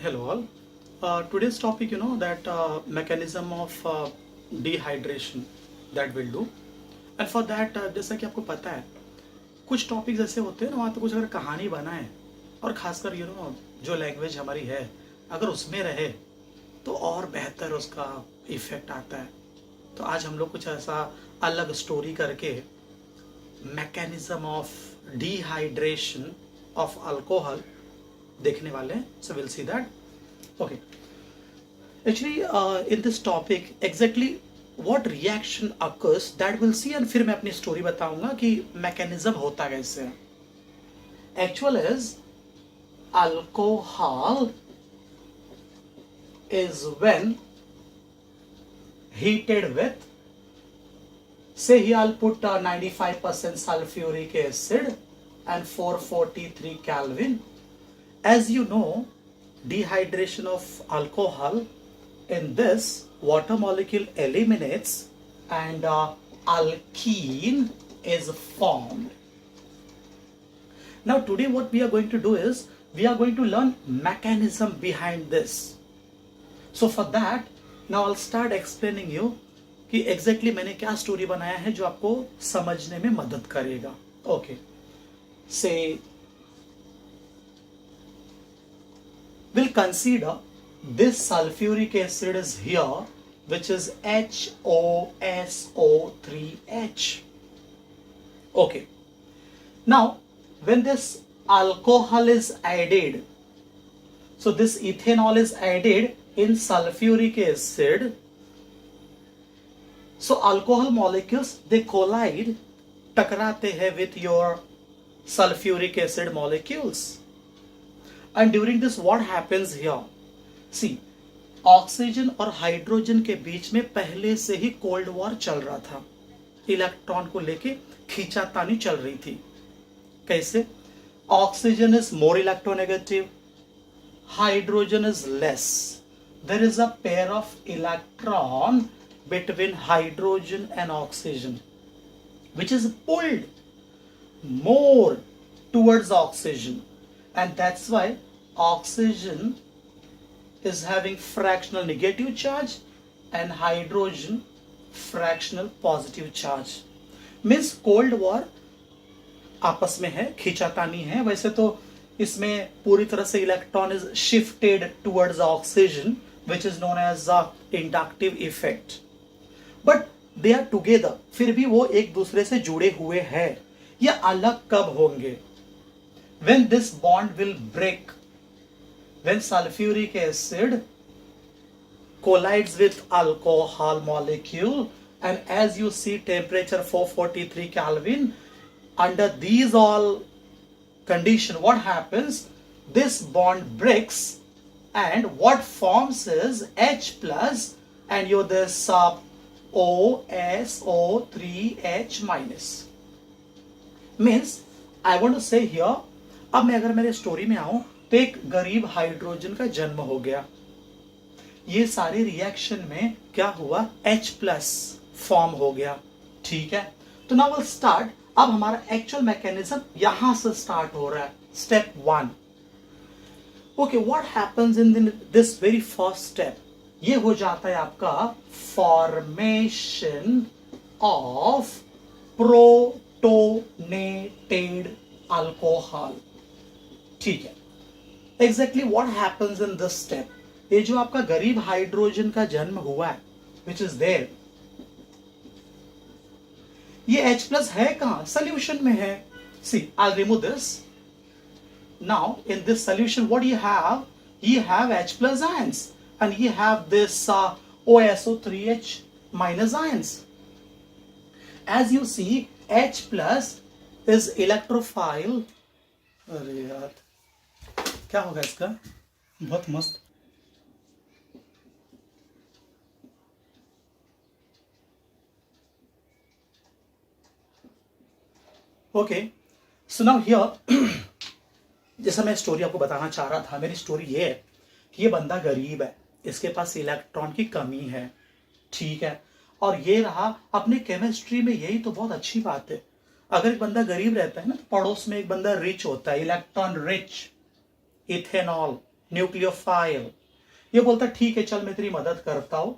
Hello all. Today's topic, that mechanism of dehydration that we'll do. And for that, जैसा कि आपको पता है, कुछ टॉपिक्स ऐसे होते हैं ना, वहाँ पे कुछ अगर कहानी बना है और खासकर जो लैंग्वेज हमारी है, अगर उसमें रहे तो और बेहतर उसका इफेक्ट आता है। तो आज हम लोग कुछ ऐसा अलग स्टोरी करके mechanism of dehydration of alcohol देखने वाले हैं। So will see that. Okay, actually in this topic exactly what reaction occurs that will see, and फिर मैं अपनी स्टोरी बताऊंगा कि मैकेनिज्म होता कैसे है। Actual is alcohol is when heated with, say here I'll put 95% sulfuric acid and 443 Kelvin. As you know, dehydration of alcohol, in this water molecule eliminates and alkene is formed. Now today what we are going to do is we are going to learn mechanism behind this. So for that, now I'll start explaining you कि exactly मैंने क्या story बनाया है जो आपको समझने में मदद करेगा। Okay, say we'll consider this sulfuric acid is here, which is HOSO3H. Okay, now when this alcohol is added, so this ethanol is added in sulfuric acid, so alcohol molecules they collide, टकराते हैं with your sulfuric acid molecules, and during this what happens here, see oxygen और hydrogen के बीच में पहले से ही cold war चल रहा था, इलेक्ट्रॉन को लेके खींचातानी चल रही थी। कैसे? Oxygen is more electronegative, hydrogen is less. There is a pair of electron between hydrogen and oxygen, which is pulled more towards oxygen, and that's why oxygen is having fractional negative charge and hydrogen fractional positive charge. Means cold war आपस में है, खींचातानी है। वैसे तो इसमें पूरी तरह से electron is shifted towards oxygen, which is known as inductive effect, but they are together, फिर भी वो एक दूसरे से जुड़े हुए हैं। ये अलग कब होंगे? When this bond will break, when sulphuric acid collides with alcohol molecule, and as you see temperature 443 Kelvin, under these all condition what happens, this bond breaks and what forms is H plus and you this OSO3H minus. Means I want to say here, अब मैं अगर मेरे story में आऊं तो एक गरीब hydrogen का जन्म हो गया। ये सारे रिएक्शन में क्या हुआ? H प्लस फॉर्म हो गया। ठीक है, तो नाउ विल स्टार्ट। अब हमारा एक्चुअल मैकेनिज्म यहां से स्टार्ट हो रहा है। Step 1। Okay, what happens in this very first step? ये हो जाता है आपका फॉर्मेशन ऑफ प्रोटोनेटेड अल्कोहल। ठीक है, exactly what happens in this step? ये जो आपका गरीब हाइड्रोजन का जन्म हुआ है, विच इज देयर, ये H प्लस है कहां? सोल्यूशन में है। See I remove this. Now in this solution what you have H plus ions and you have this OSO3H minus ions. As you see H plus is electrophile. अरे यार क्या होगा इसका? बहुत मस्त। ओके, सो नाउ हियर जैसा मैं story आपको बताना चाह रहा था, मेरी स्टोरी ये है कि ये बंदा गरीब है, इसके पास इलेक्ट्रॉन की कमी है। ठीक है, और ये रहा अपने केमिस्ट्री में, यही तो बहुत अच्छी बात है। अगर एक बंदा गरीब रहता है ना, तो पड़ोस में एक बंदा रिच होता है, इलेक्ट्रॉन रिच, इथेनॉल, न्यूक्लियोफाइल। ये बोलता ठीक है चल मैं तेरी मदद करता हूं,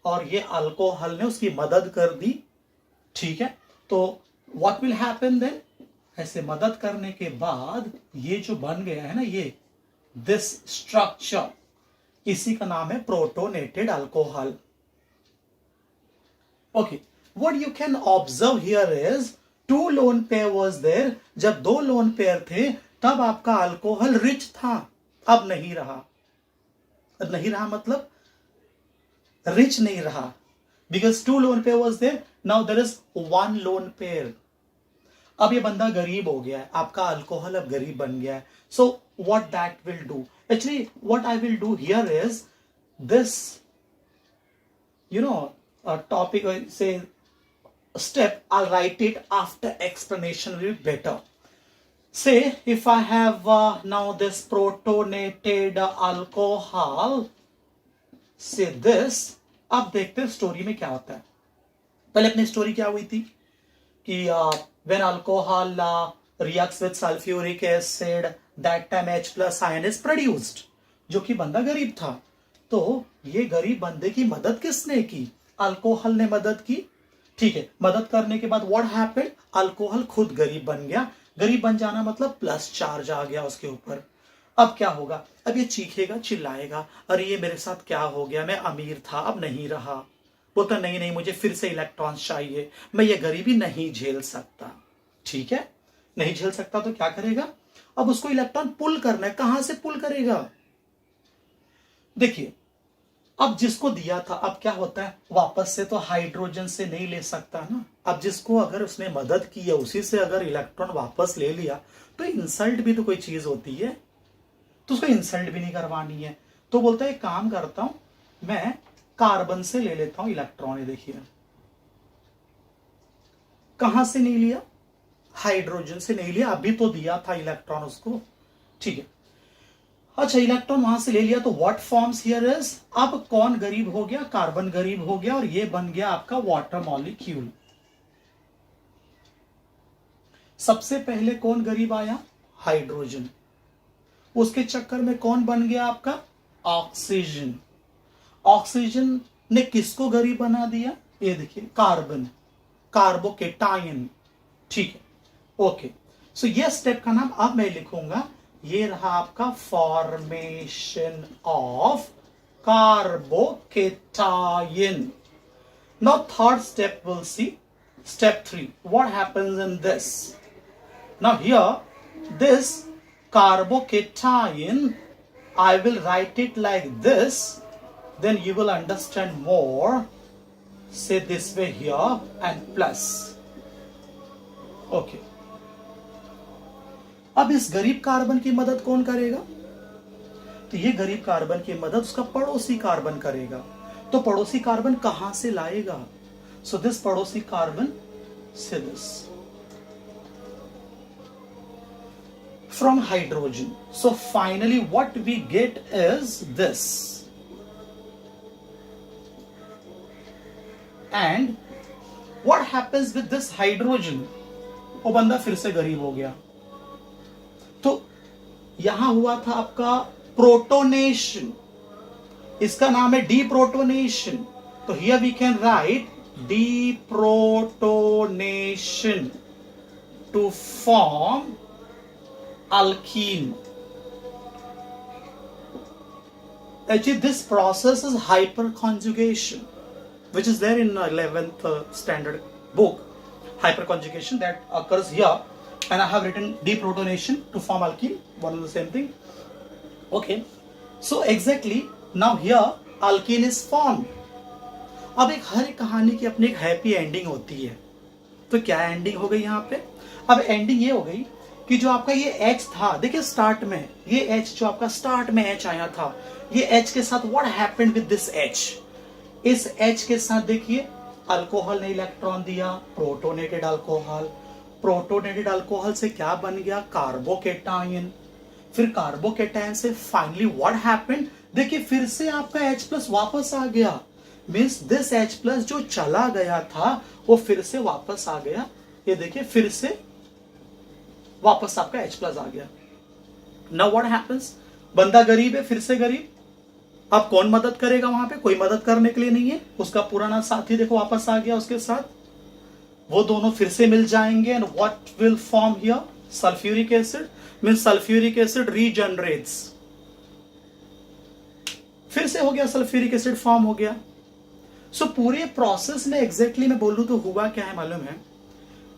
और ये अल्कोहल ने उसकी मदद कर दी। ठीक है, तो व्हाट विल हैपन देन, ऐसे मदद करने के बाद ये जो बन गया है ना, ये दिस स्ट्रक्चर, इसी का नाम है protonated alcohol. Okay, what you can observe here is 2 lone pair was there. जब 2 लोन पेयर थे तब आपका अल्कोहल रिच था, अब नहीं रहा। नहीं रहा मतलब रिच नहीं रहा, because 2 lone pair was there, now there is 1 lone pair. अब ये बंदा गरीब हो गया है, आपका अल्कोहल अब गरीब बन गया है। So what that will do, actually what I will do here is this, you know, a topic, say step, I'll write it after explanation will be better. Say if I have now this protonated alcohol, say this, अब देखते हैं story में क्या होता है। पहले अपनी story क्या हुई थी कि when alcohol reacts with sulfuric acid, that time H plus ion is produced, जो कि बंदा गरीब था। तो ये गरीब बंदे की मदद किसने की, अल्कोहल ने मदद की। ठीक है, मदद करने के बाद व्हाट हैपेंड, अल्कोहल खुद गरीब बन गया। गरीब बन जाना मतलब प्लस चार्ज आ गया उसके ऊपर। अब क्या होगा, अब ये चीखेगा चिल्लाएगा, अरे ये मेरे साथ क्या हो गया, मैं अमीर था अब नहीं रहा। बोलता नहीं नहीं मुझे फिर से इलेक्ट्रॉन्स चाहिए, मैं ये गरीबी नहीं झेल सकता। ठीक है, नहीं झेल सकता तो क्या करेगा, अब उसको इलेक्ट्रॉन पुल करना है। कहां से पुल करेगा, देखिए अब जिसको दिया था, अब क्या होता है, वापस से तो हाइड्रोजन से नहीं ले सकता ना। अब जिसको अगर उसने मदद की है उसी से अगर इलेक्ट्रॉन वापस ले लिया तो इंसल्ट भी तो कोई चीज होती है, तो उसको इंसल्ट भी नहीं करवानी है। तो बोलता है काम करता हूं मैं कार्बन से ले लेता हूं इलेक्ट्रॉन। ये देखिए कहां से नहीं लिया, हाइड्रोजन से नहीं लिया, अभी तो दिया था इलेक्ट्रॉन उसको। ठीक है, अच्छा इलेक्ट्रॉन वहां से ले लिया, तो व्हाट फॉर्म्स हियर इज, अब कौन गरीब हो गया, कार्बन गरीब हो गया, और ये बन गया आपका वाटर मॉलिक्यूल। सबसे पहले कौन गरीब आया, हाइड्रोजन। उसके चक्कर में कौन बन गया आपका, ऑक्सीजन। ऑक्सीजन ने किसको गरीब बना दिया, ये देखिए कार्बन, कार्बोकेटायन। ठीक है, ओके, सो ये स्टेप का नाम अब मैं लिखूंगा, ये रहा आपका formation of carbocation. Now third step will see, step 3, what happens in this, now here this carbocation I will write it like this, then you will understand more. Say this way here and plus, okay. अब इस गरीब carbon की मदद कौन करेगा, तो ये गरीब कार्बन की मदद उसका पड़ोसी कार्बन करेगा। तो पड़ोसी कार्बन कहां से लाएगा, सो दिस पड़ोसी कार्बन से this from hydrogen. So finally what we get is this, and what happens with this hydrogen, वो बंदा फिर से गरीब हो गया। तो यहां हुआ था आपका प्रोटोनेशन, इसका नाम है डीप्रोटोनेशन। तो here we can write deprotonation to form alkene. Actually, this process is hyperconjugation, which is there in 11th standard book. Hyperconjugation that occurs here, and I have written deprotonation to form alkene, one and the same thing. Okay, so exactly now here alkene is formed. अब एक हर एक कहानी की अपनी एक happy ending होती है। तो क्या एंडिंग हो गई यहाँ पे, अब एंडिंग ये हो गई कि जो आपका ये H था, देखिए स्टार्ट में ये H जो आपका स्टार्ट में H आया था, ये H के साथ what happened with this H, इस H के साथ देखिए अल्कोहल ने इलेक्ट्रॉन दिया, प्रोटोनेटेड अल्कोहल। प्रोटोनेटेड अल्कोहल से क्या बन गया, कार्बोकेटायन। फिर कार्बोकेटायन से फाइनली व्हाट हैपेंड, देखिए फिर से आपका H प्लस वापस आ गया, मीन्स दिस H प्लस जो चला गया था वो फिर से वापस आ गया। ये देखिए फिर से वापस आपका H प्लस आ गया। नाउ व्हाट हैपेंस, बंदा गरीब है, फिर से गरीब। अब कौन मदद करेगा वहां पे? कोई मदद करने के लिए नहीं है। उसका पुराना साथी देखो वापस आ गया उसके साथ, वो दोनों फिर से मिल जाएंगे। And what will form here? Sulphuric acid. Means sulphuric acid regenerates, फिर से हो गया, सल्फ्यूरिक एसिड फॉर्म हो गया। सो पूरे प्रोसेस में एग्जैक्टली मैं बोलूं तो हुआ क्या है मालूम है?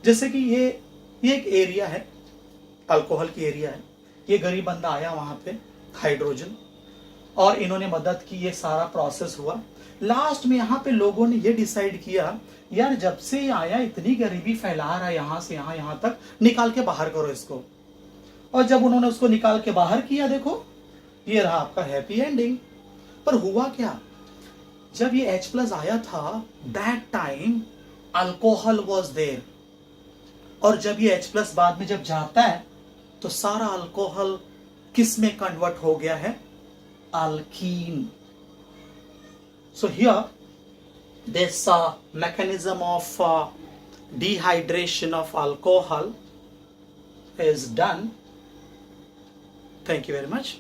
जैसे कि ये एक एरिया है, अल्कोहल की एरिया है। ये गरीब बंदा आया वहां पे, हाइड्रोजन, और इन्होंने मदद की, ये सारा प्रोसेस हुआ। लास्ट में यहाँ पे लोगों ने ये डिसाइड किया, यार जब से ये आया इतनी गरीबी फैला रहा है, यहां से यहां तक, निकाल के बाहर करो इसको। और जब उन्होंने उसको निकाल के बाहर किया, देखो ये रहा आपका हैप्पी एंडिंग। पर हुआ क्या? जब ये H+ आया था, that time alcohol was there. और जब ये H+ बाद में जब जाता है तो सारा अल्कोहल किस में कन्वर्ट हो गया है? Alkyne. So here this mechanism of dehydration of alcohol is done. Thank you very much.